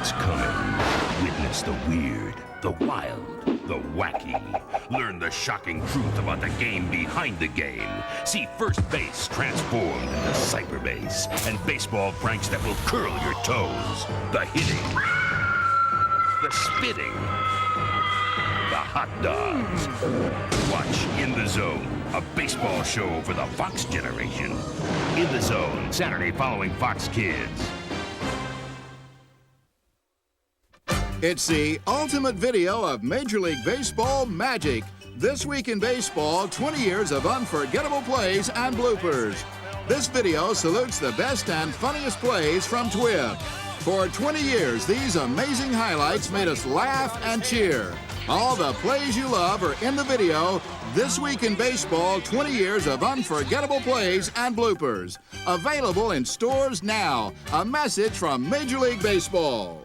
what's coming. Witness the weird, the wild, the wacky. Learn the shocking truth about the game behind the game. See first base transformed into cyberbase and baseball pranks that will curl your toes. The hitting, the spitting, the hot dogs. Watch In the Zone, a baseball show for the Fox generation. In the Zone, Saturday following Fox Kids. It's the ultimate video of Major League Baseball magic. This week in baseball, 20 years of unforgettable plays and bloopers. This video salutes the best and funniest plays from TWIP. For 20 years, these amazing highlights made us laugh and cheer. All the plays you love are in the video. This week in baseball, 20 years of unforgettable plays and bloopers. Available in stores now. A message from Major League Baseball.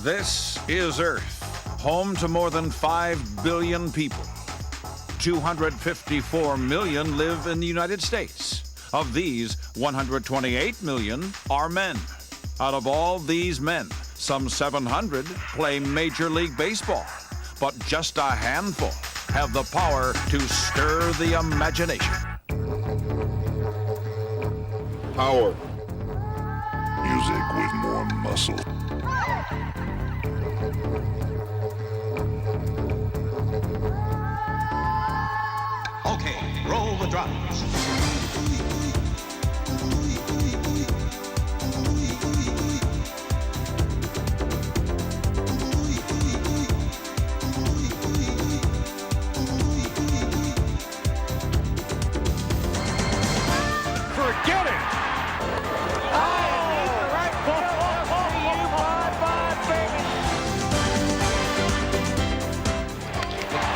This is Earth, home to more than 5 billion people. 254 million live in the United States. Of these, 128 million are men. Out of all these men, some 700 play Major League Baseball. But just a handful have the power to stir the imagination. Power. Music with more muscle. Okay, roll the drums. Forget it!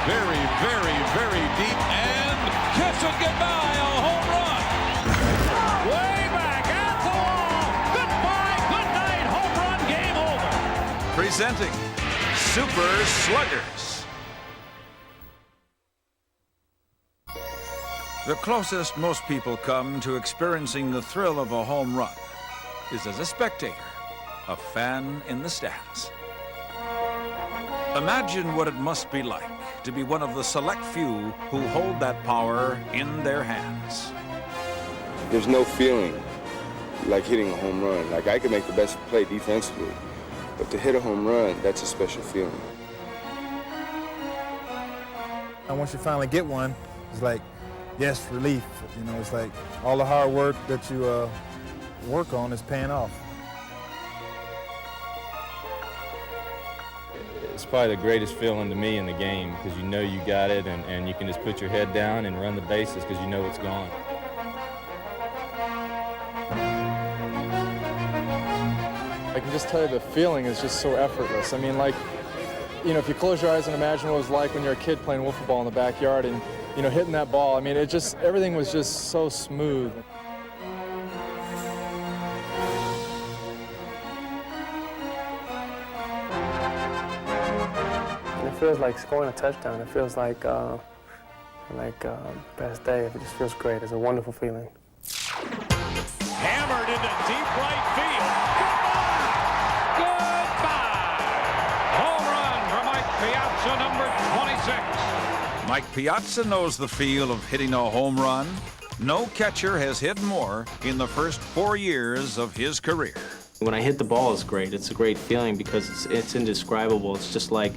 Very, very, very deep and kisses goodbye, a home run. Way back at the wall. Goodbye, good night, home run, game over. Presenting Super Sluggers. The closest most people come to experiencing the thrill of a home run is as a spectator, a fan in the stands. Imagine what it must be like to be one of the select few who hold that power in their hands. There's no feeling like hitting a home run. Like, I could make the best play defensively, but to hit a home run, that's a special feeling. And once you finally get one, it's like, yes, relief. You know, it's like all the hard work that you work on is paying off. It's probably the greatest feeling to me in the game because you know you got it and you can just put your head down and run the bases because you know it's gone. I can just tell you the feeling is just so effortless. I mean, like, you know, if you close your eyes and imagine what it was like when you're a kid playing wiffle ball in the backyard and, you know, hitting that ball, I mean, it just, everything was just so smooth. It feels like scoring a touchdown. It feels like best day. It just feels great. It's a wonderful feeling. Hammered into deep right field. Goodbye! Home run for Mike Piazza, number 26. Mike Piazza knows the feel of hitting a home run. No catcher has hit more in the first 4 years of his career. When I hit the ball, it's great. It's a great feeling because it's indescribable. It's just like,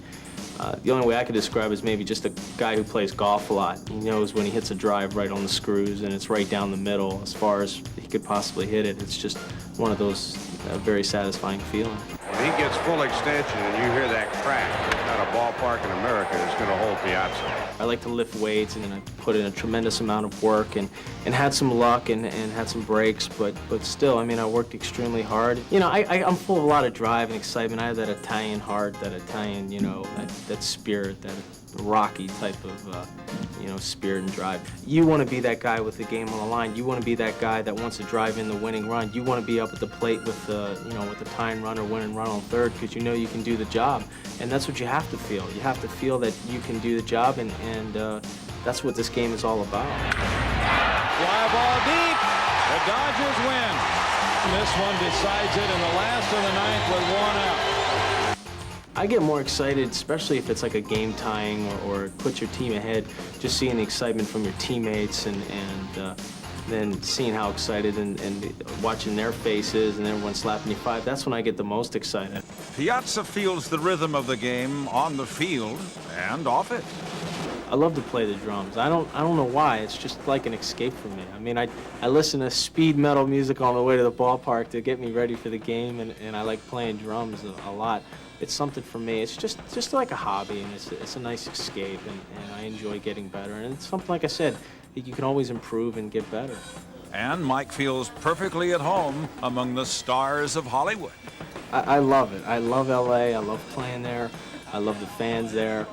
the only way I could describe it is maybe just a guy who plays golf a lot. He knows when he hits a drive right on the screws and it's right down the middle as far as he could possibly hit it. It's just one of those very satisfying feelings. When he gets full extension and you hear that crack, there's not a ballpark in America that's going to hold Piazza. I like to lift weights, and then I put in a tremendous amount of work and had some luck and had some breaks, but still, I mean, I worked extremely hard. You know, I'm full of a lot of drive and excitement. I have that Italian heart, that Italian, you know, that spirit, that Rocky type of, spirit and drive. You want to be that guy with the game on the line. You want to be that guy that wants to drive in the winning run. You want to be up at the plate with the, with the tying run or winning run on third because you know you can do the job. And that's what you have to feel. You have to feel that you can do the job, and that's what this game is all about. Fly ball deep. The Dodgers win. This one decides it in the last of the ninth with 1 out. I get more excited, especially if it's like a game tying or put your team ahead, just seeing the excitement from your teammates and then seeing how excited and watching their faces and everyone slapping you 5. That's when I get the most excited. Piazza feels the rhythm of the game on the field and off it. I love to play the drums. I don't know why. It's just like an escape for me. I mean, I listen to speed metal music on the way to the ballpark to get me ready for the game, and I like playing drums a lot. It's something for me. It's just like a hobby, and it's a nice escape, and I enjoy getting better. And it's something, like I said, you can always improve and get better. And Mike feels perfectly at home among the stars of Hollywood. I love it. I love LA. I love playing there. I love the fans there.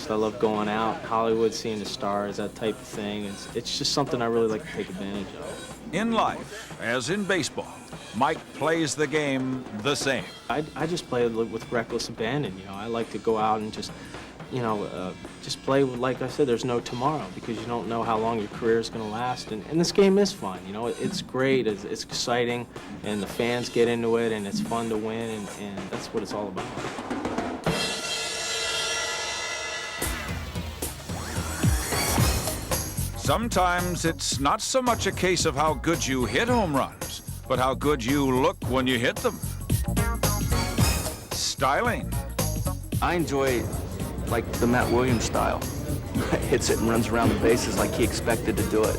I love going out, Hollywood, seeing the stars, that type of thing. It's just something I really like to take advantage of. In life, as in baseball, Mike plays the game the same. I just play with reckless abandon. I like to go out and just play with, like I said, there's no tomorrow because you don't know how long your career is going to last. And this game is fun. It's great. It's exciting, and the fans get into it, and it's fun to win, and that's what it's all about. Sometimes it's not so much a case of how good you hit home runs, but how good you look when you hit them. Styling. I enjoy, like, the Matt Williams style. Hits it and runs around the bases like he expected to do it.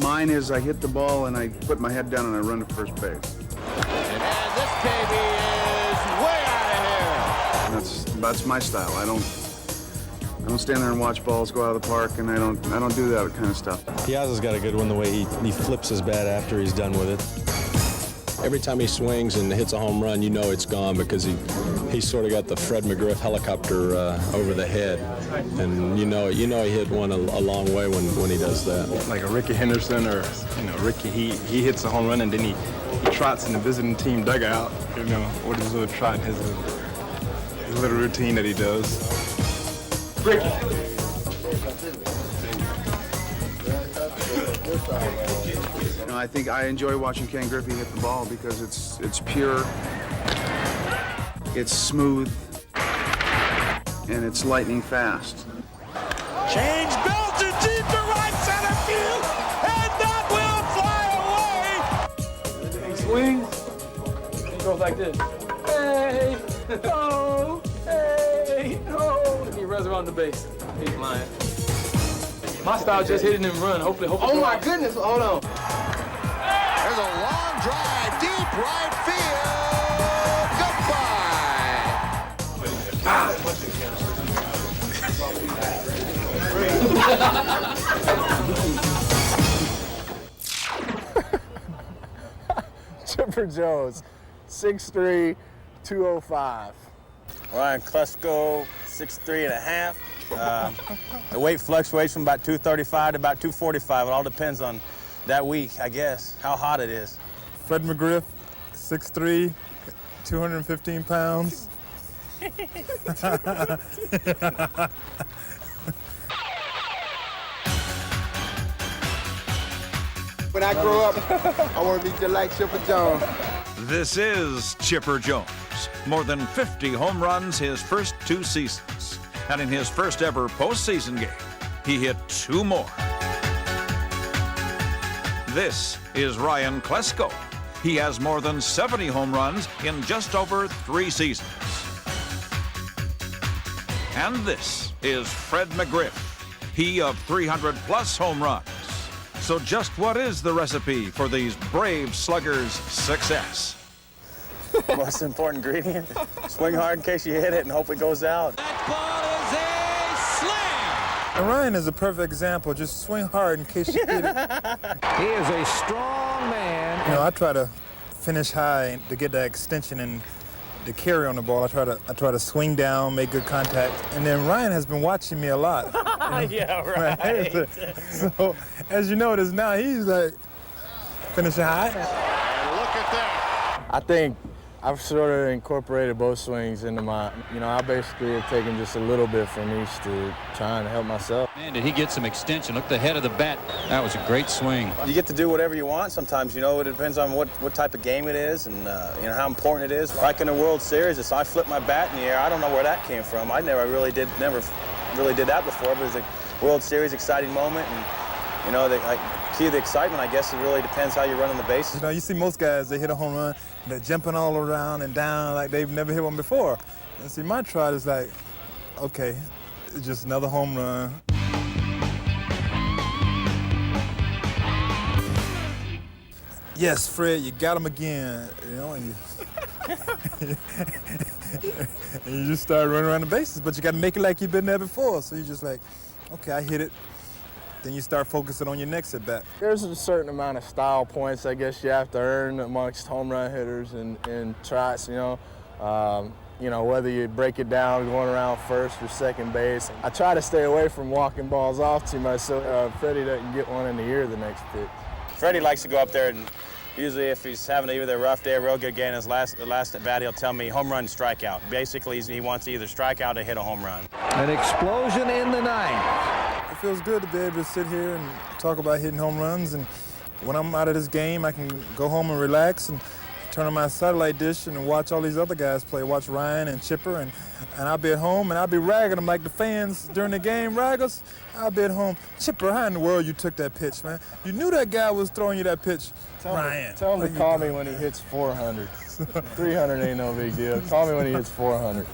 Mine is I hit the ball and I put my head down and I run to first base. And this baby is way out of here. That's my style. I don't stand there and watch balls go out of the park, and I don't do that kind of stuff. Piazza's got a good one, the way he flips his bat after he's done with it. Every time he swings and hits a home run, you know it's gone because he's sort of got the Fred McGriff helicopter over the head, and you know he hit one a long way when he does that. Like a Ricky Henderson or Ricky, he hits a home run and then he trots in the visiting team dugout, with his little trot, his little routine that he does. Ricky. I think I enjoy watching Ken Griffey hit the ball because it's pure, it's smooth, and it's lightning fast. Change Belle to deep to right center field, and that will fly away. He swings, he goes like this. Hey, oh, hey, oh. And he runs around the base. He's lying. My style just hitting him run. Hopefully. Oh my goodness, hold on. There's a long drive, deep right field. Goodbye. Chipper Jones, 6'3", 205. Ryan Klesko, 6'3.5". The weight fluctuates from about 235 to about 245. It all depends on that week, I guess, how hot it is. Fred McGriff, 6'3", 215 pounds. When I grow up, I want to be just like Chipper Jones. This is Chipper Jones. More than 50 home runs his first 2 seasons. And in his first ever postseason game, he hit 2 more. This is Ryan Klesko. He has more than 70 home runs in just over 3 seasons. And this is Fred McGriff. He of 300+ home runs. So just what is the recipe for these brave sluggers' success? Most important ingredient, swing hard in case you hit it and hope it goes out. And Ryan is a perfect example. Just swing hard in case you hit it. He is a strong man. I try to finish high to get that extension and the carry on the ball. I try to swing down, make good contact. And then Ryan has been watching me a lot. Yeah, right. So, as you notice now, he's like finishing high. And look at that. I think I've sort of incorporated both swings into my, I basically have taken just a little bit from each to try and help myself. Man, did he get some extension? Look at the head of the bat. That was a great swing. You get to do whatever you want sometimes, it depends on what type of game it is and, how important it is. Like in the World Series, if I flip my bat in the air, I don't know where that came from. I never really did that before, but it was a World Series exciting moment. And, the key to the excitement, I guess, it really depends how you're running the bases. You see most guys, they hit a home run, they're jumping all around and down like they've never hit one before. And see, my trot is like, okay, it's just another home run. Yes, Fred, you got him again, and and you just start running around the bases, but you got to make it like you've been there before. So you're just like, okay, I hit it. Then you start focusing on your next at bat. There's a certain amount of style points I guess you have to earn amongst home run hitters and trots, whether you break it down going around first or second base. I try to stay away from walking balls off too much so Freddie doesn't get one in the ear the next pitch. Freddie likes to go up there and usually if he's having either a rough day or a real good game, the last at bat, he'll tell me home run, strikeout. Basically, he wants to either strike out or hit a home run. An explosion in the ninth. It feels good to be able to sit here and talk about hitting home runs. And when I'm out of this game, I can go home and relax and turn on my satellite dish and watch all these other guys play. Watch Ryan and Chipper, and I'll be at home and I'll be ragging them like the fans during the game raggers. I'll be at home. Chipper, how in the world you took that pitch, man? You knew that guy was throwing you that pitch. Ryan. Tell him to call me when he hits 400. 300 ain't no big deal. Call me when he hits 400.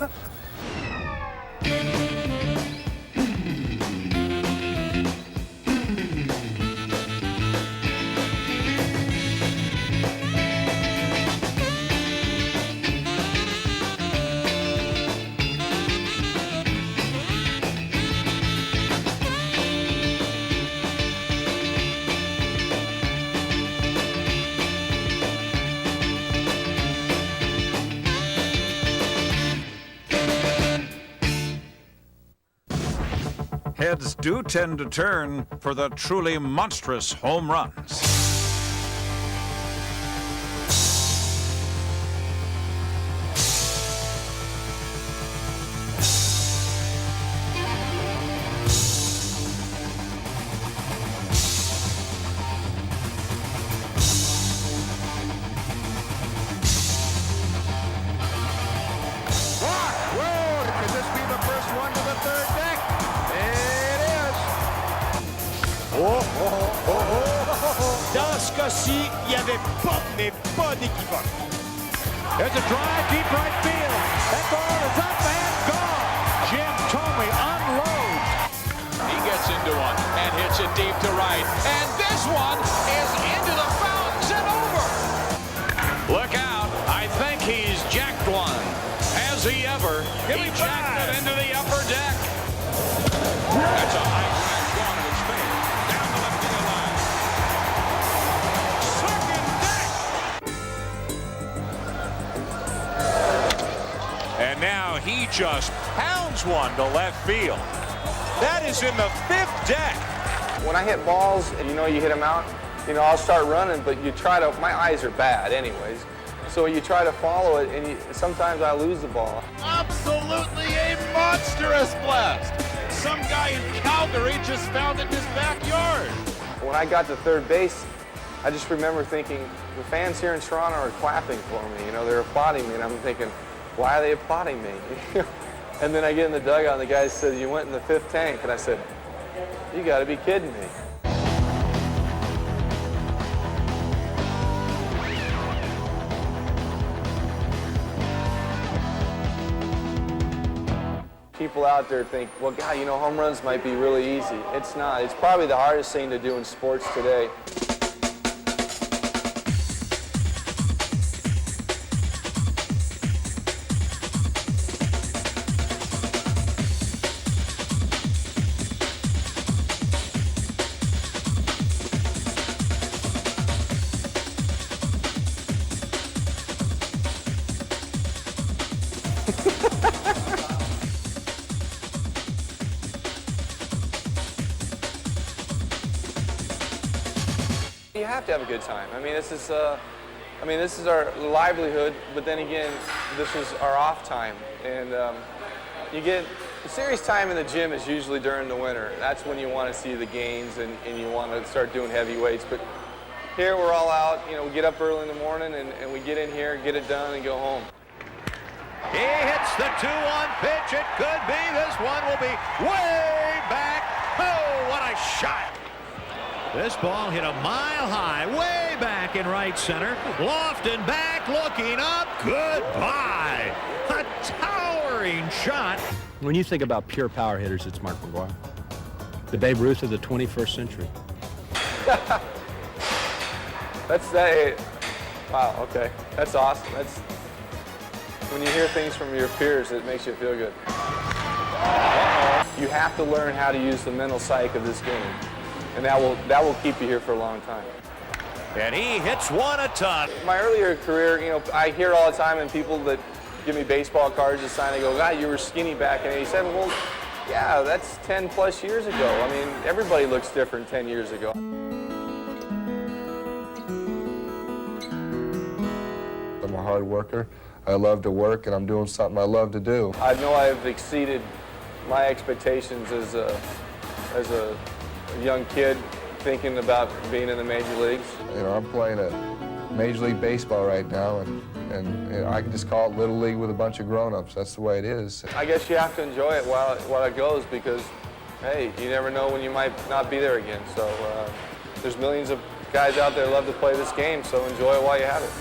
Heads do tend to turn for the truly monstrous home runs. Dans ce ci il n'y avait pas d'équivoque. There's a drive, deep right field. That ball is up and gone. Jim Thome unloads. He gets into one and hits it deep to right. And this one is into the fountains and over. Look out. I think he's jacked one. Has he ever? He jacked it into the upper deck. That's a high drive shot of his face. Down the left field line. Second deck. And now he just pounds one to left field. That is in the fifth deck. When I hit balls and you hit them out, I'll start running, but my eyes are bad anyways. So you try to follow it, and sometimes I lose the ball. Absolutely a monstrous blast. Some guy in Calgary just found it in his backyard. When I got to third base, I just remember thinking, the fans here in Toronto are clapping for me. They're applauding me, and I'm thinking, why are they applauding me? And then I get in the dugout, and the guy says, you went in the fifth tank. And I said, you got to be kidding me. People out there think, well, God, home runs might be really easy. It's not. It's probably the hardest thing to do in sports today. You have to have a good time. I mean, this is our livelihood, but then again, this is our off time. And you get serious time in the gym is usually during the winter. That's when you want to see the gains and you want to start doing heavy weights. But here we're all out, you know, we get up early in the morning and we get in here, get it done, and go home. He hits the 2-1 pitch. It could be. This one will be way back. Oh, what a shot. This ball hit a mile high, way back in right center. Lofton back, looking up. Goodbye. A towering shot. When you think about pure power hitters, it's Mark McGwire. The Babe Ruth of the 21st century. Wow, okay. That's awesome. That's when you hear things from your peers, it makes you feel good. You have to learn how to use the mental psyche of this game, and that will keep you here for a long time. And he hits one a ton. My earlier career, you know, I hear all the time, and people that give me baseball cards to sign, they go, God, you were skinny back in '87. Well, yeah, that's 10 plus years ago. I mean, everybody looks different 10 years ago. I'm a hard worker. I love to work, and I'm doing something I love to do. I know I've exceeded my expectations as a young kid thinking about being in the major leagues. You know, I'm playing at Major League Baseball right now, and you know, I can just call it Little League with a bunch of grown-ups. That's the way it is. I guess you have to enjoy it while it goes because, hey, you never know when you might not be there again. So there's millions of guys out there who love to play this game, so enjoy it while you have it.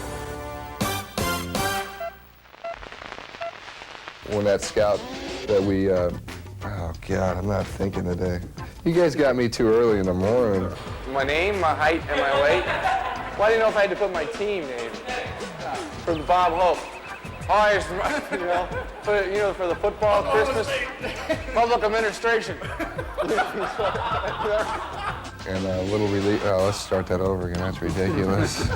When that scout that we, oh God, I'm not thinking today. You guys got me too early in the morning. My name, my height, and my weight. Well, I didn't know if I had to put my team name for the Bob Hope. Oh, for the football, Christmas, public administration. And a little relief. Oh, let's start that over again. That's ridiculous.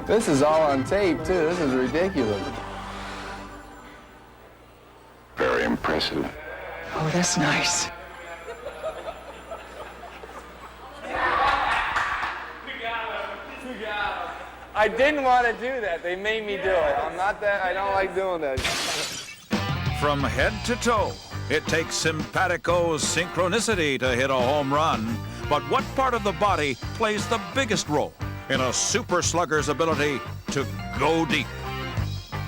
This is all on tape, too. This is ridiculous. Very impressive. Oh, that's nice. I didn't want to do that. They made me do it. I don't like doing that. From head to toe, it takes simpatico synchronicity to hit a home run. But what part of the body plays the biggest role in a super slugger's ability to go deep?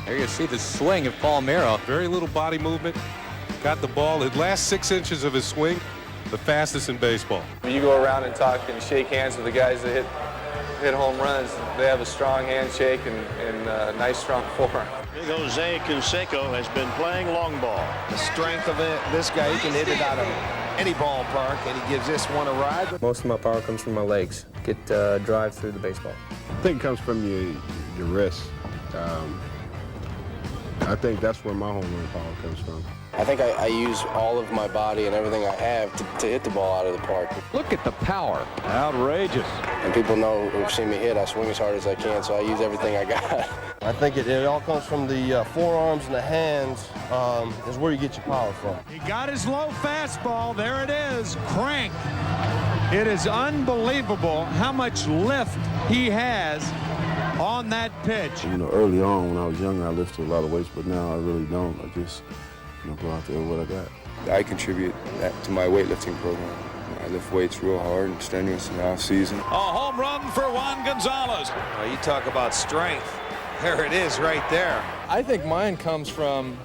There you see the swing of Palmero. Very little body movement. Got the ball. The last 6 inches of his swing, the fastest in baseball. When you go around and talk and shake hands with the guys that hit home runs, they have a strong handshake and a nice strong forearm. Jose Canseco has been playing long ball. The strength of this guy, he can hit it out of any ballpark, and he gives this one a ride. Most of my power comes from my legs. Get drive through the baseball. I think it comes from your wrist. I think that's where my home run power comes from. I think I use all of my body and everything I have to hit the ball out of the park. Look at the power. Outrageous. And people know who've seen me hit, I swing as hard as I can, so I use everything I got. I think it all comes from the forearms and the hands is where you get your power from. He got his low fastball. There it is. Crank. It is unbelievable how much lift he has on that pitch. You know, early on when I was younger, I lifted a lot of weights, but now I really don't. I just go out there with what I got. I contribute that to my weightlifting program. I lift weights real hard and strenuous in the off season. A home run for Juan Gonzalez. Oh, you talk about strength. There it is right there. I think mine comes from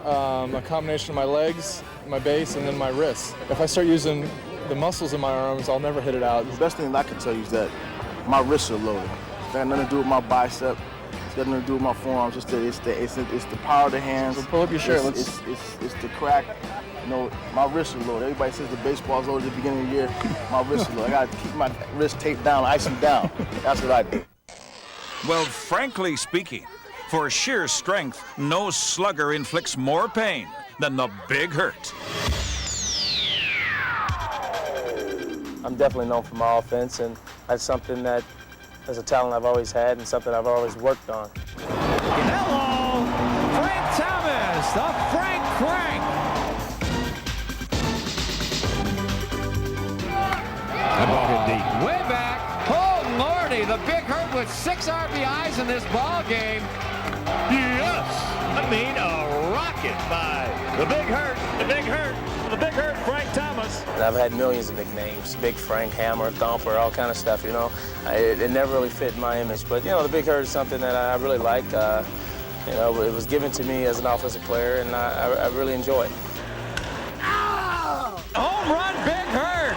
a combination of my legs, my base, and then my wrists. If I start using the muscles in my arms, I'll never hit it out. The best thing I can tell you is that my wrists are loaded. It's got nothing to do with my bicep. It's got nothing to do with my forearms. It's the power of the hands. So pull up your shirt. It's the crack. You know, my wrists are loaded. Everybody says the baseball's loaded at the beginning of the year. My wrists are loaded. I got to keep my wrist taped down, ice them down. That's what I do. Well, frankly speaking, for sheer strength, no slugger inflicts more pain than the big hurt. I'm definitely known for my offense, and that's something that is a talent I've always had and something I've always worked on. Hello, Frank Thomas, the Frank Crank. the Big Hurt with 6 RBIs in this ball game. Yes! I mean, a rocket by the Big Hurt. The Big Hurt. The Big Hurt, Frank Thomas. And I've had millions of nicknames, Big Frank, Hammer, Thumper, all kind of stuff, you know. It never really fit my image, but, you know, the Big Hurt is something that I really like. You know, it was given to me as an offensive player, and I really enjoy it. Home run, Big Hurt!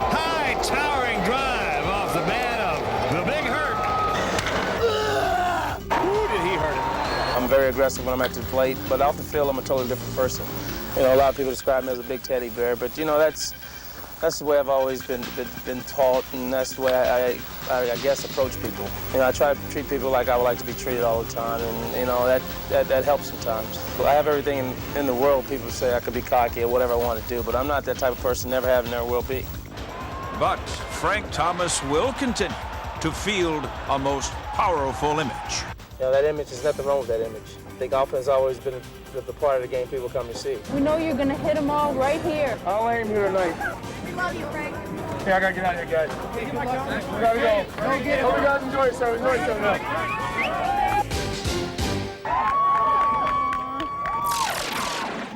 High towering drive off the bat of the Big Hurt. Ooh, did he hurt him? I'm very aggressive when I'm at the plate, but off the field, I'm a totally different person. You know, a lot of people describe me as a big teddy bear, but, you know, that's the way I've always been taught, and that's the way I guess approach people. You know, I try to treat people like I would like to be treated all the time, and you know that helps sometimes. I have everything in the world. People say I could be cocky or whatever I want to do, but I'm not that type of person. Never have, never will be. But Frank Thomas will continue to field a most powerful image. You know, that image, there's nothing wrong with that image. I think offense has always been the part of the game people come to see. We know you're going to hit them all right here. I'll aim here tonight. We love you, Frank. Yeah, I gotta get out of here, guys. We gotta go. Hope you guys enjoy yourself. Enjoy yourself now.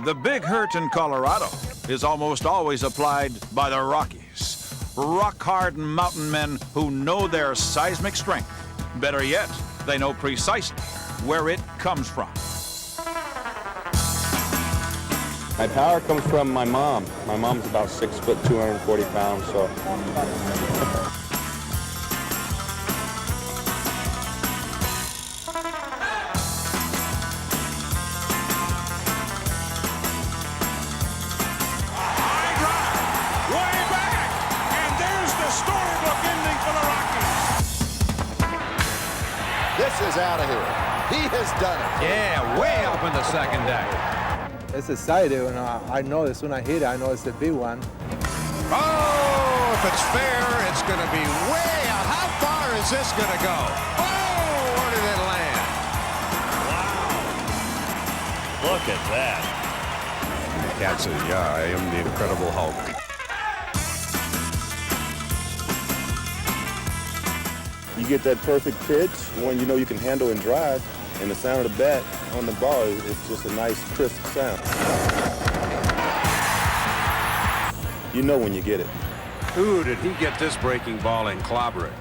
The Big Hurt in Colorado is almost always applied by the Rockies. Rock-hard mountain men who know their seismic strength. Better yet, they know precisely where it comes from. My power comes from my mom. My mom's about 6 foot, 240 pounds, so. This is out of here. He has done it. Yeah, way up in the second deck. It's exciting, and I know as soon as I hit it, I know it's a big one. Oh, if it's fair, it's going to be way out. How far is this going to go? Oh, where did it land? Wow. Look at that. Cat says, yeah, I am the Incredible Hulk. You get that perfect pitch when you know you can handle and drive, and the sound of the bat on the ball is just a nice, crisp sound. You know when you get it. Ooh, did he get this breaking ball and clobber it?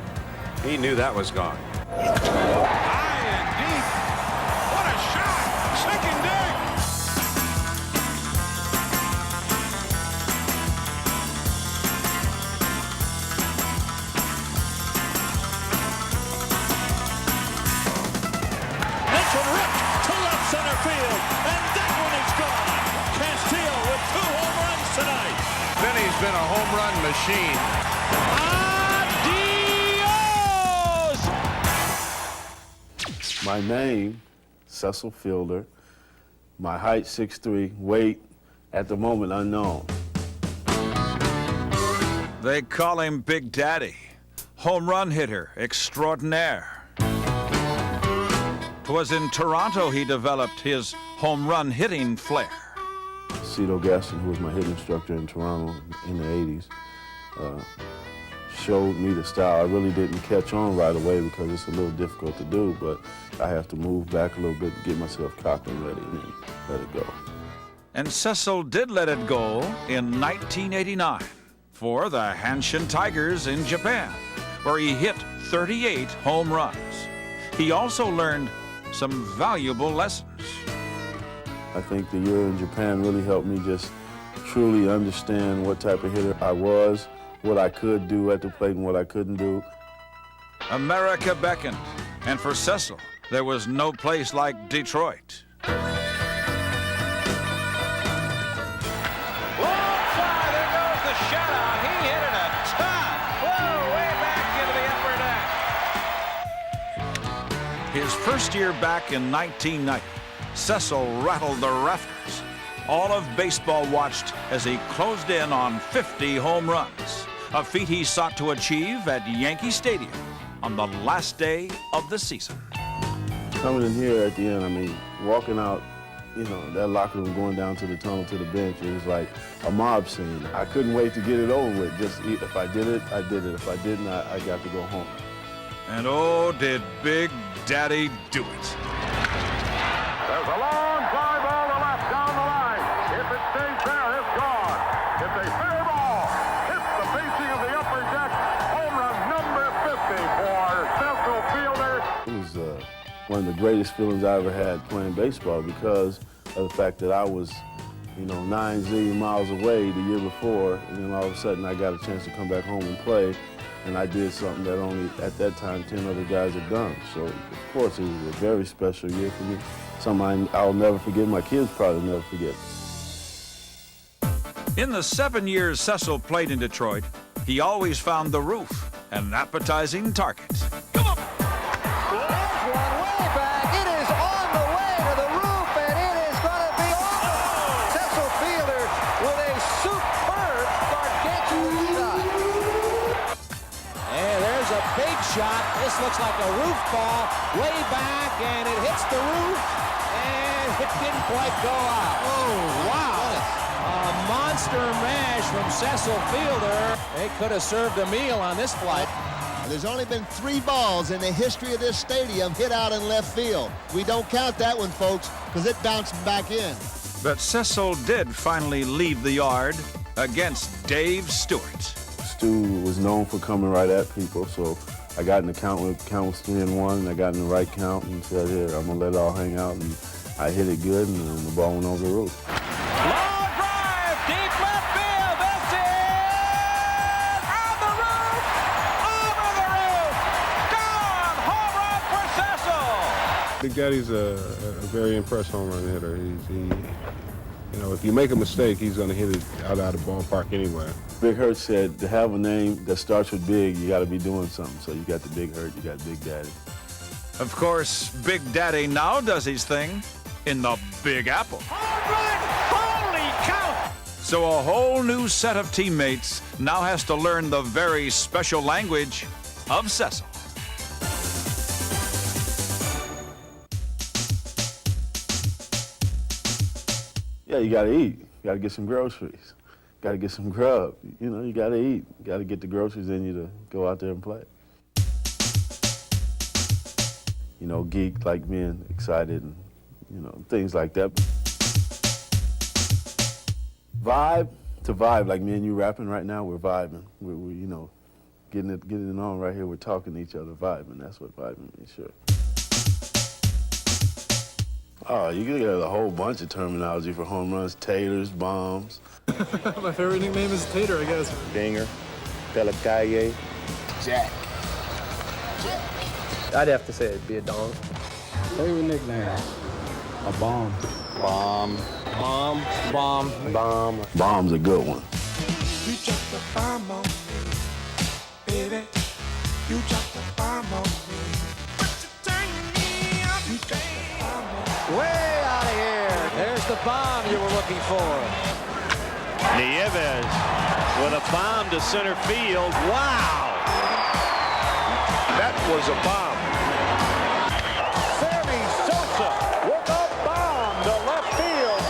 He knew that was gone. High and deep. What a shot. Second deck. Center field, and that one is gone. Castillo with 2 home runs tonight. Vinny's been a home run machine. Adios! My name, Cecil Fielder. My height, 6'3", weight, at the moment, unknown. They call him Big Daddy, home run hitter extraordinaire. 'Twas in Toronto he developed his home run hitting flair. Cito Gaston, who was my hitting instructor in Toronto in the 80s, showed me the style. I really didn't catch on right away because it's a little difficult to do, but I have to move back a little bit to get myself cocked and ready and then let it go. And Cecil did let it go in 1989 for the Hanshin Tigers in Japan, where he hit 38 home runs. He also learned some valuable lessons. I think the year in Japan really helped me just truly understand what type of hitter I was, what I could do at the plate and what I couldn't do. America beckoned, and for Cecil, there was no place like Detroit. Long fly, there goes the shutout. He hit it a ton. Whoa, way back into the upper deck. His first year back in 1990, Cecil rattled the rafters. All of baseball watched as he closed in on 50 home runs, a feat he sought to achieve at Yankee Stadium on the last day of the season. Coming in here at the end, I mean, walking out that locker room going down to the tunnel to the bench, it was like a mob scene. I couldn't wait to get it over with. Just if I did it, I did it. If I didn't, I got to go home. And oh, did Big Daddy do it. There's a long fly ball to left down the line. If it stays there, it's gone. It's a fair ball. Hits the facing of the upper deck. Home run number 50 for central fielder. It was one of the greatest feelings I ever had playing baseball because of the fact that I was, 9 zillion miles away the year before, and then all of a sudden I got a chance to come back home and play, and I did something that only at that time 10 other guys had done. So, of course, it was a very special year for me. Something I'll never forget. My kids probably never forget. In the 7 years Cecil played in Detroit, he always found the roof an appetizing target. Shot. This looks like a roof ball way back, and it hits the roof, and it didn't quite go out. Oh, wow. A monster mash from Cecil Fielder. They could have served a meal on this flight. There's only been 3 balls in the history of this stadium hit out in left field. We don't count that one, folks, because it bounced back in. But Cecil did finally leave the yard against Dave Stewart. Stu was known for coming right at people, so I got in the count was 3-1, and I got in the right count and said, here, I'm going to let it all hang out, and I hit it good, and the ball went over the roof. Long drive, deep left field, that's it! On the roof! Over the roof! Gone! Home run for Cecil! Big Daddy's a very impressed home run hitter. If you make a mistake, he's going to hit it out of the ballpark anyway. Big Hurt said to have a name that starts with big, you got to be doing something. So you got the Big Hurt, you got Big Daddy. Of course, Big Daddy now does his thing in the Big Apple. Holy cow! So a whole new set of teammates now has to learn the very special language of Cecil. Yeah, you got to eat. You got to get some groceries. Got to get some grub. You got to eat. You got to get the groceries in you to go out there and play. Geek like being excited and, things like that. Vibe to vibe, like me and you rapping right now, we're vibing. We're getting it on right here. We're talking to each other, vibing. That's what vibing means, sure. Oh, you can get a whole bunch of terminology for home runs, taters, bombs. My favorite nickname is Tater, I guess. Dinger, Pelicaye, Jack. I'd have to say it'd be a dong. Favorite nickname? A bomb. bomb, Bomb, bomb, bomb. Bomb's a good one. You dropped the bomb on me, baby. You dropped the bomb on me. But you turn me up. You dropped the bomb on me. way out of here. There's the bomb you were looking for. Nieves with a bomb to center field. Wow! That was a bomb. Sammy Sosa with a bomb to left field.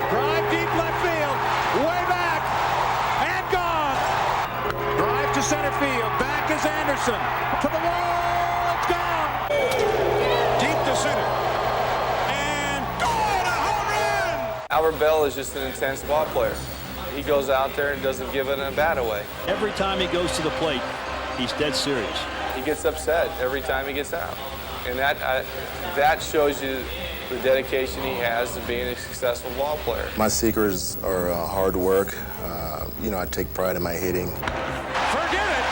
Drive deep left field, way back, and gone. Drive to center field, back is Anderson, to the wall, it's gone. Deep to center, and gone, a home run. Albert Belle is just an intense ball player. He goes out there and doesn't give it a bat away. Every time he goes to the plate, he's dead serious. He gets upset every time he gets out. And that shows you the dedication he has to being a successful ball player. My secrets are hard work. You know, I take pride in my hitting. Forget it!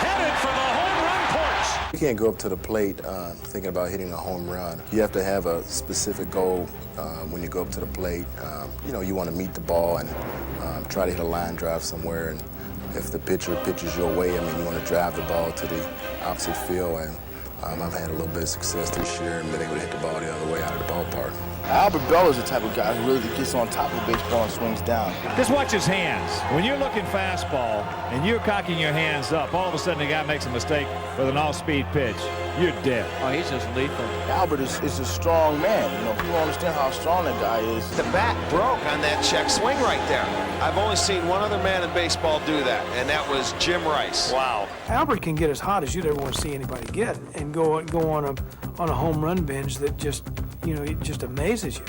Headed for the home run porch. You can't go up to the plate thinking about hitting a home run. You have to have a specific goal when you go up to the plate. You know, you want to meet the ball and try to hit a line drive somewhere. And if the pitcher pitches your way, I mean, you want to drive the ball to the opposite field. And I've had a little bit of success this year and been able to hit the ball the other way out of the ballpark. Albert Belle is the type of guy who really gets on top of the baseball and swings down. Just watch his hands. When you're looking fastball and you're cocking your hands up, all of a sudden the guy makes a mistake with an off-speed pitch. You're dead. Oh, he's just lethal. Albert is a strong man. You know, people don't understand how strong that guy is. The bat broke on that check swing right there. I've only seen one other man in baseball do that, and that was Jim Rice. Wow. Albert can get as hot as you'd ever want to see anybody get, and go on a home run binge that just, you know, it just amazes you.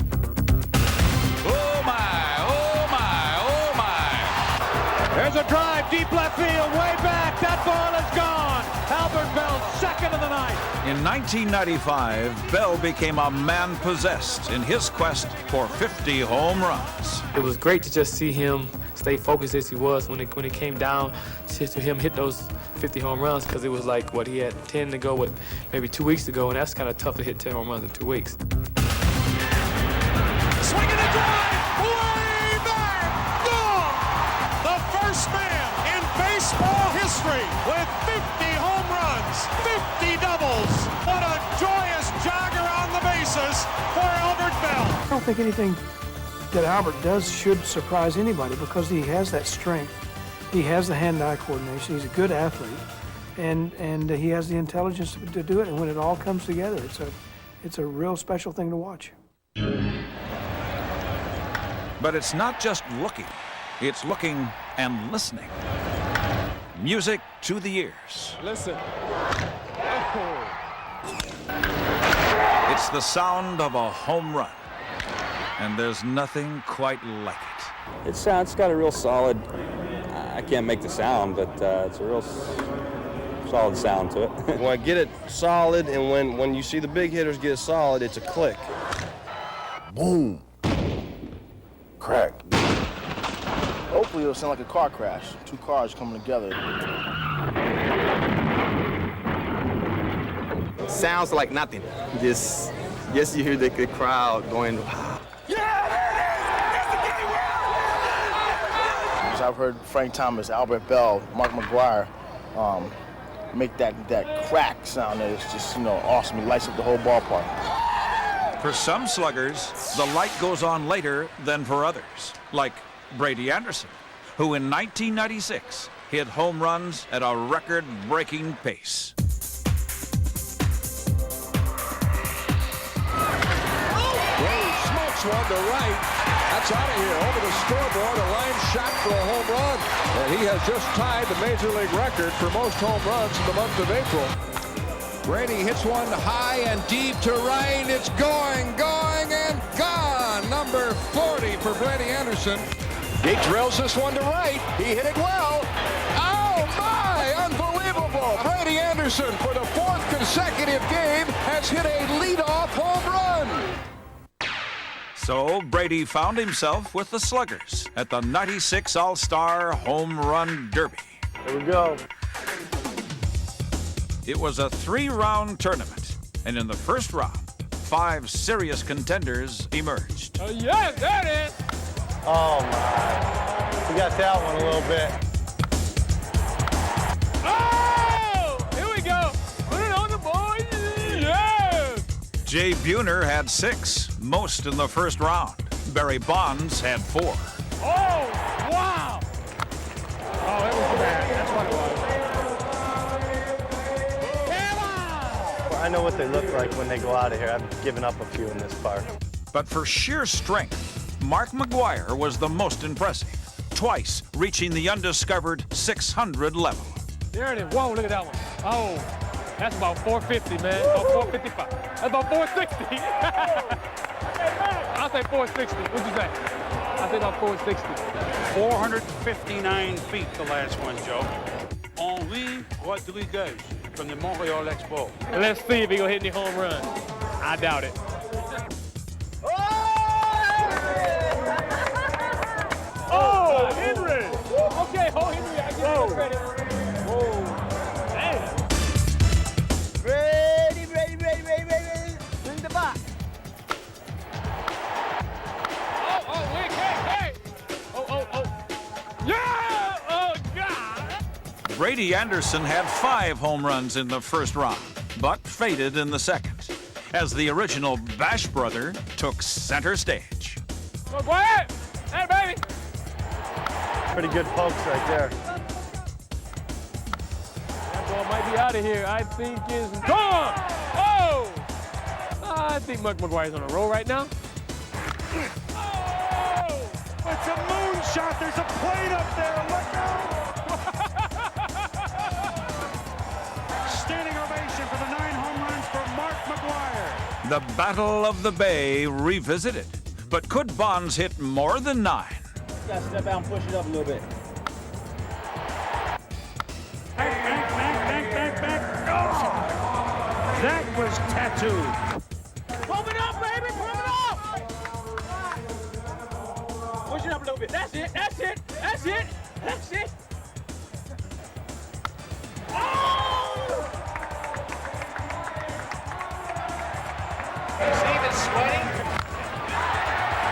Oh my, oh my, oh my. There's a drive, deep left field, way back. That ball is gone. Albert Belle, second of the night. In 1995, Belle became a man possessed in his quest for 50 home runs. It was great to just see him stay focused as he was when it came down to him hit those 50 home runs, because it was like what he had 10 to go with maybe 2 weeks ago, and that's kind of tough to hit 10 home runs in 2 weeks. Swing and a drive, way back, gone! The first man in baseball history with 50 home runs, 50 doubles. What a joyous jogger on the bases for Albert Belle. I don't think anything that Albert does should surprise anybody, because he has that strength. He has the hand-eye coordination. He's a good athlete, and he has the intelligence to do it. And when it all comes together, it's a real special thing to watch. But it's not just looking, it's looking and listening. Music to the ears. Listen. It's the sound of a home run, and there's nothing quite like it. It's got a real solid, I can't make the sound, but it's a real solid sound to it. When I get it solid, and when you see the big hitters get it solid, it's a click. Boom. Crack. Hopefully it'll sound like a car crash. Two cars coming together. Sounds like nothing. Just you hear the crowd going, wow. I've heard Frank Thomas, Albert Belle, Mark McGwire make that crack sound that is just, you know, awesome. It lights up the whole ballpark. For some sluggers, the light goes on later than for others, like Brady Anderson, who in 1996 hit home runs at a record-breaking pace. Smokes one to right. That's out of here. Over the scoreboard, a line shot for a home run. And he has just tied the Major League record for most home runs in the month of April. Brady hits one high and deep to right. It's going, and gone. Number 40 for Brady Anderson. He drills this one to right. He hit it well. Oh, my! Unbelievable! Brady Anderson, for the 4th consecutive game, has hit a leadoff home run. So Brady found himself with the Sluggers at the 96 All-Star Home Run Derby. Here we go. It was a 3-round tournament, and in the first round, 5 serious contenders emerged. Yeah, that is. Oh, my. We got that one a little bit. Oh! Here we go. Put it on the board. Yeah! Jay Buhner had 6, most in the first round. Barry Bonds had 4. Oh, wow! Oh, that was bad. That's what it was. I know what they look like when they go out of here. I've given up a few in this park. But for sheer strength, Mark McGwire was the most impressive, twice reaching the undiscovered 600 level. There it is. Whoa, look at that one. Oh, that's about 450, man. About 455. That's about 460. I'll say 460. What'd you say? I say about 460. 459 feet, the last one, Joe. Henri Rodriguez from the Montreal Expo. Let's see if he gonna hit any home run. I doubt it. Oh, Henry! Okay, Henry, I give you credit. Whoa, damn. Brady, bring the box. Oh, wait, hey. Oh. Yeah! Oh, God! Brady Anderson had 5 home runs in the first round, but faded in the second, as the original Bash brother took center stage. McGwire! Hey, baby! Pretty good pokes right there. That ball might be out of here. I think is gone. Oh! I think McGwire's on a roll right now. Oh! It's a moonshot. There's a plate up there. Look out! Standing ovation for the 9 home runs for Mark McGwire. The Battle of the Bay revisited, but could Bonds hit more than 9? You gotta step out and push it up a little bit. Back. Oh! That was tattooed. Pump it up, baby! Pump it up! Push it up a little bit. That's it. Oh! Steven's sweating.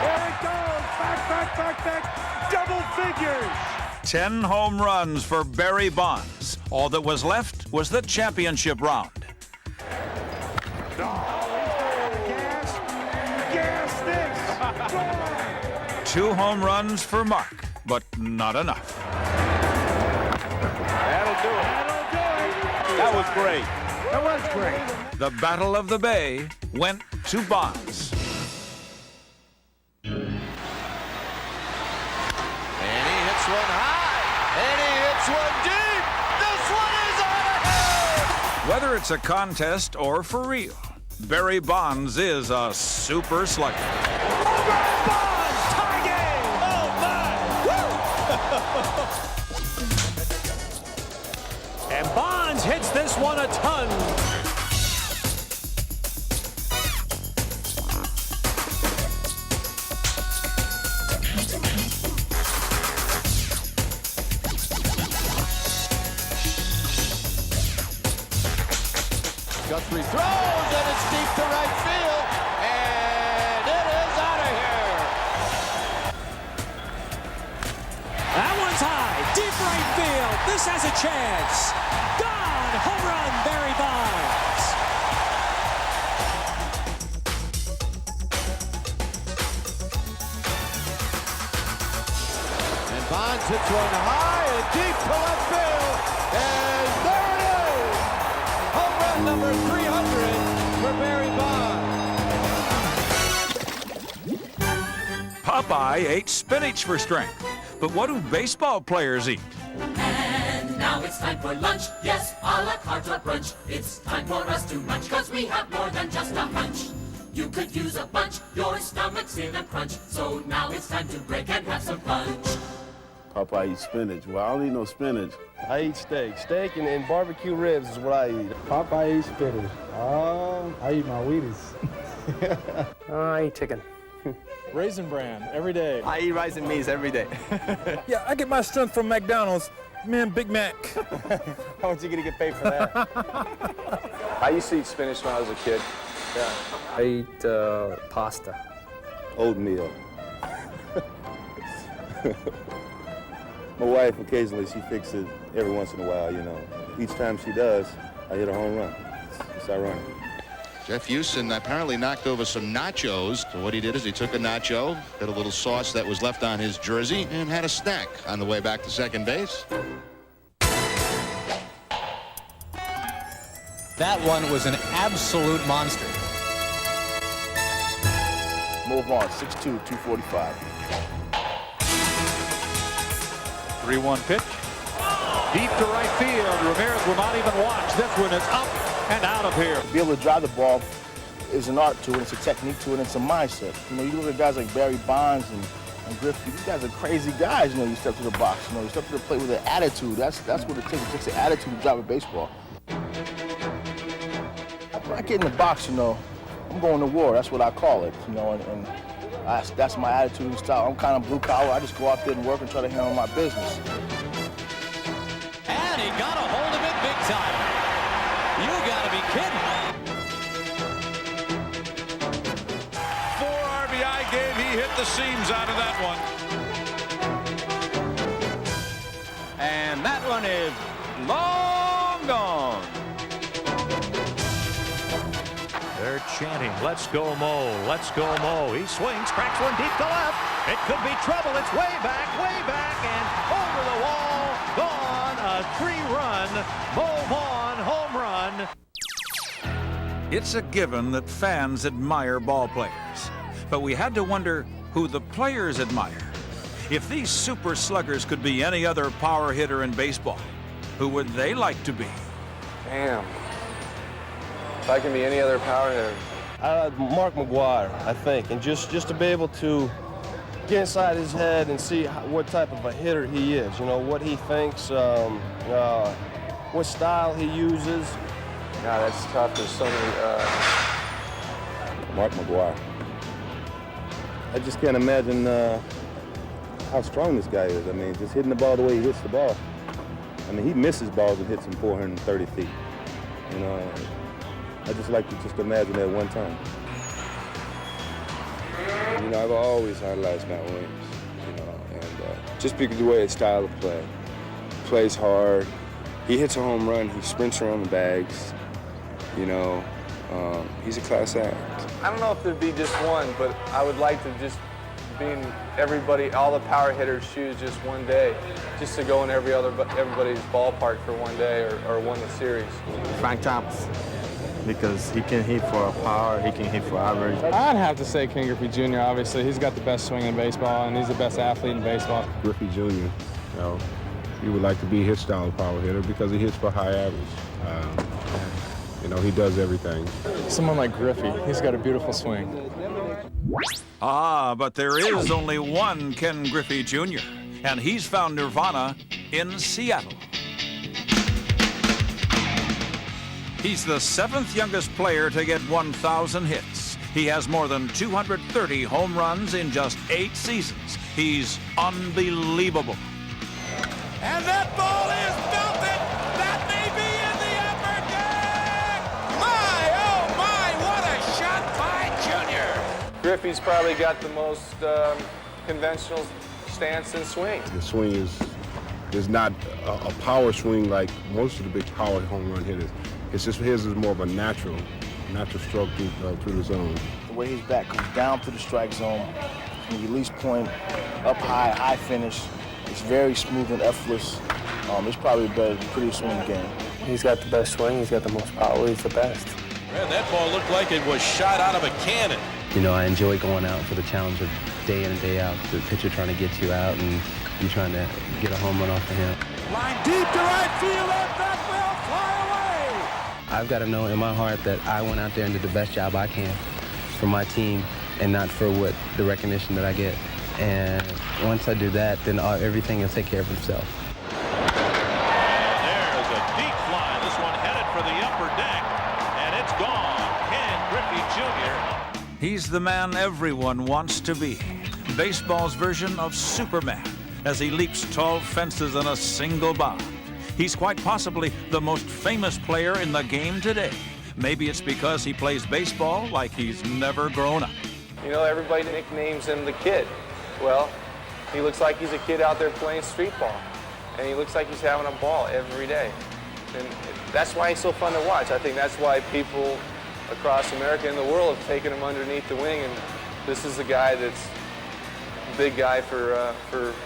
There it goes. Back. Double figures. 10 home runs for Barry Bonds. All that was left was the championship round. Gas this. 2 home runs for Mark, but not enough. That'll do it. That was great. That was great. The Battle of the Bay went to Bonds. And he hits one high. And he hits one deep. This one is out of here. Whether it's a contest or for real, Barry Bonds is a super slugger. Bonds, tie game. Oh, my. And Bonds hits this one a ton. Guthrie throws, and it's deep to right field, and it is out of here. That one's high, deep right field. This has a chance. Gone, home run, Barry Bonds. And Bonds hits one high and deep to left field, and there it is. Home run number 300 for Barry Bonds. Popeye ate spinach for strength. But what do baseball players eat? And now it's time for lunch. Yes, a la carte or brunch. It's time for us to munch, 'cause we have more than just a hunch. You could use a bunch, your stomach's in a crunch. So now it's time to break and have some punch. Popeye eats spinach. Well, I don't eat no spinach. I eat steak. Steak and barbecue ribs is what I eat. Popeye eats spinach. I eat my Wheaties. I eat chicken. Raisin Bran every day. I eat rice and beans every day. Yeah, I get my strength from McDonald's. Man, Big Mac. How much you gonna get paid for that? I used to eat spinach when I was a kid. Yeah. I eat pasta. Oatmeal. My wife, occasionally, she fixes it every once in a while, you know. Each time she does, I hit a home run. It's ironic. Jeff Houston apparently knocked over some nachos. So what he did is he took a nacho, got a little sauce that was left on his jersey, and had a snack on the way back to second base. That one was an absolute monster. Move on, 6'2", 245. 3-1 pitch. Deep to right field. Ramirez will not even watch. This one is up and out of here. To be able to drive the ball is an art to it, it's a technique to it, and it's a mindset. You know, you look at guys like Barry Bonds and Griffey, these guys are crazy guys, you know, you step to the box, you know, you step to the plate with an attitude. That's what it takes. It takes an attitude to drive a baseball. When I get in the box, you know, I'm going to war. That's what I call it, you know, and that's my attitude and style. I'm kind of blue collar. I just go out there and work and try to handle my business. And he got a hold of it big time. You gotta be kidding. 4 RBI game. He hit the seams out of that one. And that one is long gone. They're chanting, let's go Mo, let's go Mo. He swings, cracks one deep to left. It could be trouble. It's way back, and over the wall. Gone, a 3-run Mo Vaughn home run. It's a given that fans admire ball players, but we had to wonder who the players admire. If these super sluggers could be any other power hitter in baseball, who would they like to be? Damn. If I can be any other power hitter. Mark McGwire, I think, and just to be able to get inside his head and see what type of a hitter he is, you know, what he thinks, what style he uses. God, that's tough. There's so many. Mark McGwire. I just can't imagine how strong this guy is. I mean, just hitting the ball the way he hits the ball. I mean, he misses balls and hits them 430 feet. You know, I just like to just imagine that one time. You know, I've always idolized Matt Williams, you know, and just because of the way his style of play, plays hard, he hits a home run, he sprints around the bags, you know, he's a class act. I don't know if there'd be just one, but I would like to just be in all the power hitters' shoes just one day, just to go in everybody's ballpark for one day or win the series. Frank Thomas, because he can hit for power, he can hit for average. I'd have to say Ken Griffey Jr., obviously. He's got the best swing in baseball, and he's the best athlete in baseball. Griffey Jr., you know, he would like to be his style of power hitter because he hits for high average. You know, he does everything. Someone like Griffey, he's got a beautiful swing. But there is only one Ken Griffey Jr., and he's found nirvana in Seattle. He's the 7th youngest player to get 1,000 hits. He has more than 230 home runs in just 8 seasons. He's unbelievable. And that ball is belted. That may be in the upper deck. My, oh my, what a shot by Junior. Griffey's probably got the most conventional stance and swing. The swing is not a power swing like most of the big power home run hitters. It's just his is more of a natural stroke through the zone. The way his bat comes down to the strike zone, from the release point, up high finish, it's very smooth and effortless. It's probably the prettiest swing in the game. He's got the best swing, he's got the most power, he's the best. Man, that ball looked like it was shot out of a cannon. You know, I enjoy going out for the challenge of day in and day out, the pitcher trying to get you out and you trying to get a home run off of him. Line deep to right field, and that will fly away. I've got to know in my heart that I went out there and did the best job I can for my team and not for what the recognition that I get. And once I do that, then everything will take care of itself. And there's a deep fly. This one headed for the upper deck, and it's gone. Ken Griffey Jr. He's the man everyone wants to be. Baseball's version of Superman as he leaps tall fences in a single bound. He's quite possibly the most famous player in the game today. Maybe it's because he plays baseball like he's never grown up. You know, everybody nicknames him the Kid. Well, he looks like he's a kid out there playing street ball. And he looks like he's having a ball every day. And that's why he's so fun to watch. I think that's why people across America and the world have taken him underneath the wing. And this is the guy that's a big guy for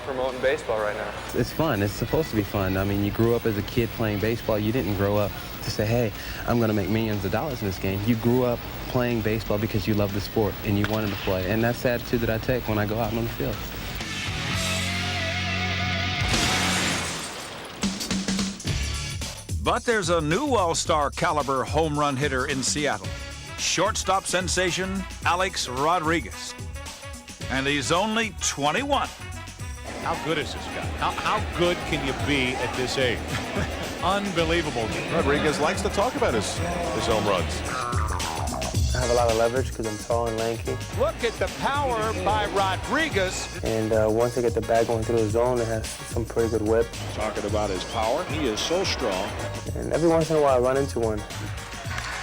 promoting baseball right now. It's fun. It's supposed to be fun. I mean, you grew up as a kid playing baseball. You didn't grow up to say, hey, I'm going to make millions of dollars in this game. You grew up playing baseball because you love the sport and you wanted to play. And that's the attitude that I take when I go out on the field. But there's a new all-star caliber home run hitter in Seattle. shortstop sensation Alex Rodriguez. And he's only 21. How good is this guy? How good can you be at this age? Unbelievable. Rodriguez likes to talk about his home runs. I have a lot of leverage because I'm tall and lanky. Look at the power by Rodriguez. And once I get the bag going through the zone, it has some pretty good whip. Talking about his power, he is so strong. And every once in a while, I run into one.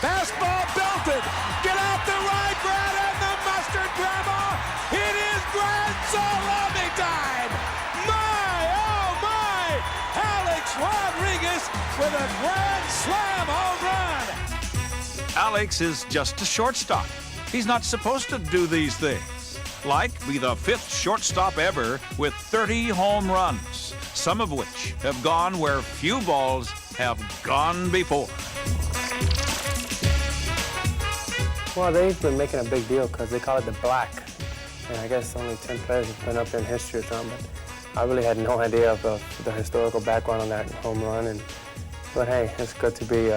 Fastball belted. Get out the right, Brad, and the mustard grabber. It is grand salami time. My, oh my, Alex Rodriguez with a grand slam home run. Alex is just a shortstop. He's not supposed to do these things. Like be the 5th shortstop ever with 30 home runs, some of which have gone where few balls have gone before. Well, they've been making a big deal because they call it the black. And I guess only 10 players have been up there in history or something. But I really had no idea of the historical background on that home run. But hey, it's good to be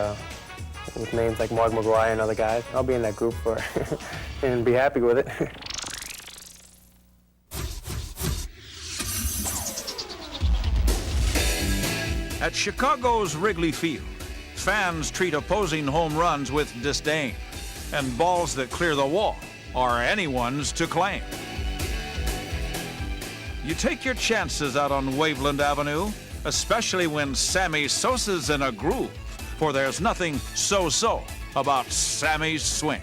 with names like McGwire and other guys. I'll be in that group for and be happy with it. At Chicago's Wrigley Field, fans treat opposing home runs with disdain, and balls that clear the wall are anyone's to claim. You take your chances out on Waveland Avenue, especially when Sammy Sosa's in a groove, for there's nothing so-so about Sammy's swing.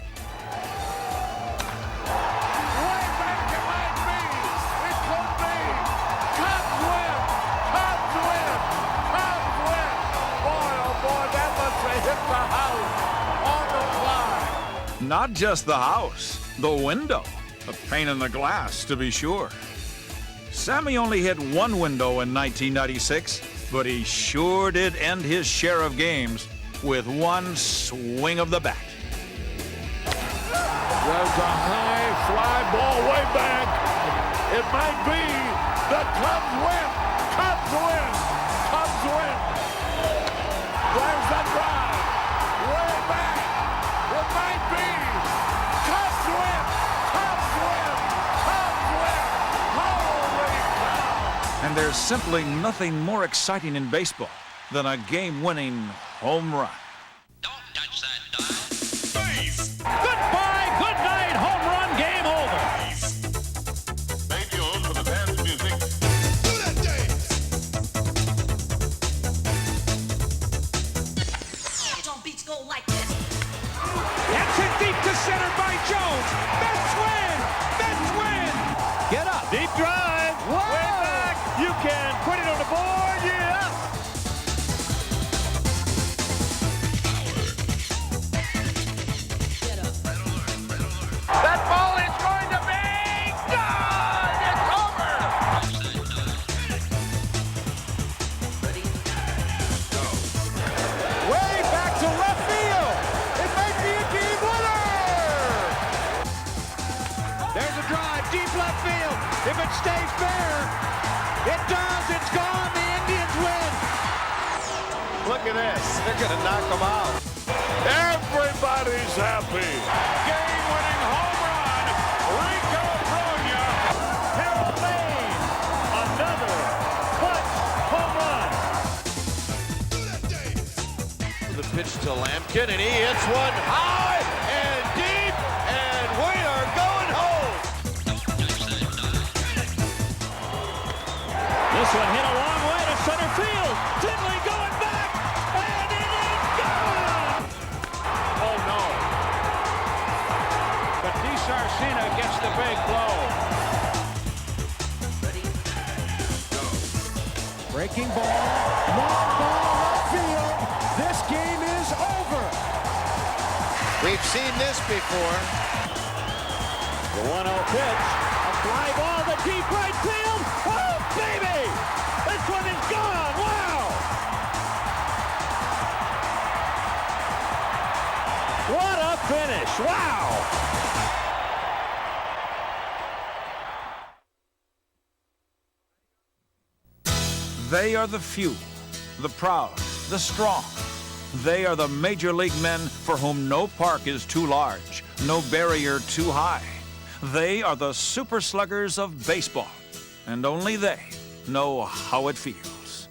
Not just the house, the window. A pane in the glass, to be sure. Sammy only hit one window in 1996, but he sure did end his share of games with one swing of the bat. There's a high fly ball way back. It might be the Cubs win. Cubs win. Cubs win. There's the drive. Way back. It might be. Cubs win. Cubs win. Cubs win. Holy cow. And there's simply nothing more exciting in baseball than a game-winning home run. Goodbye, good night, home run, game over. Thank you for the dance music. Do that dance. Don't beats go like this. Hits it deep to center by Jones. Mets win. Mets win. Get up. Deep drive. Way back. You can put it on the board. Yeah. That ball is going to be gone. It's over. Way back to left field. It might be a game winner. There's a drive, deep left field. If it stays fair, it does. It's gone. The Indians win. Look at this. They're going to knock them out. Everybody's happy. Game-winning home run. Rico Brogna. Harold Lane. Another clutch home run. The pitch to Lampkin, and he hits one high and deep, and we are going home. This one hit a long way to center field. Tinley going back, and it is gone. Oh no. But DiSarcina gets the big blow. Breaking ball, long ball left field. This game is over. We've seen this before. The 1-0 pitch, a fly ball to deep right field. Oh, baby! This one is gone. Wow! What a finish! Wow! They are the few, the proud, the strong, They are the major league men for whom no park is too large, no barrier too high. They are the super sluggers of baseball, and only they know how it feels.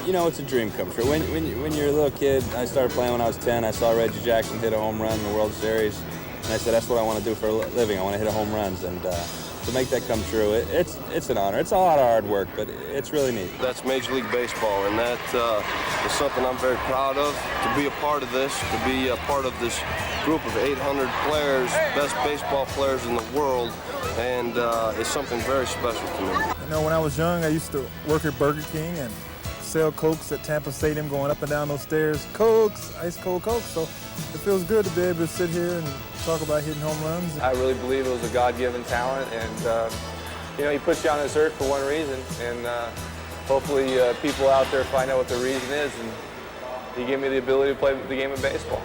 You know, it's a dream come true. When you're a little kid, I started playing when I was 10. I saw Reggie Jackson hit a home run in the World Series, and I said, that's what I want to do for a living. I want to hit home runs, and to make that come true, it's an honor. It's a lot of hard work, but it's really neat. That's Major League Baseball, and that is something I'm very proud of, to be a part of this, to be a part of this group of 800 players, best baseball players in the world, and it's something very special to me. You know, when I was young, I used to work at Burger King and sell Cokes at Tampa Stadium, going up and down those stairs. Cokes, ice cold Cokes. So it feels good to be able to sit here and talk about hitting home runs. I really believe it was a God-given talent, and you know, he puts you on this earth for one reason, and hopefully people out there find out what the reason is, and he gave me the ability to play the game of baseball.